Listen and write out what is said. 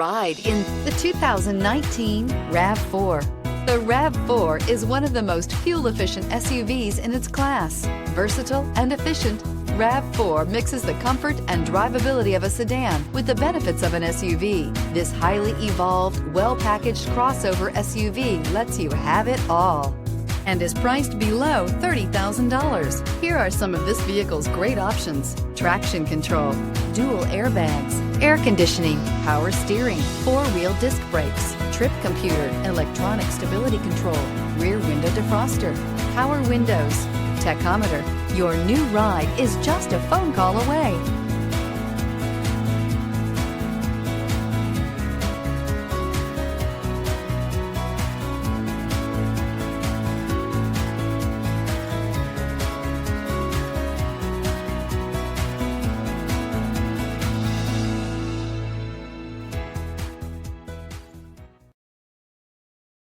Ride in the 2019 RAV4. The RAV4 is one of the most fuel-efficient SUVs in its class. Versatile and efficient, RAV4 mixes the comfort and drivability of a sedan with the benefits of an SUV. This highly evolved, well-packaged crossover SUV lets you have it all and is priced below $30,000. Here are some of this vehicle's great options: traction control, dual airbags, air conditioning, power steering, four-wheel disc brakes, trip computer, electronic stability control, rear window defroster, power windows, tachometer. Your new ride is just a phone call away.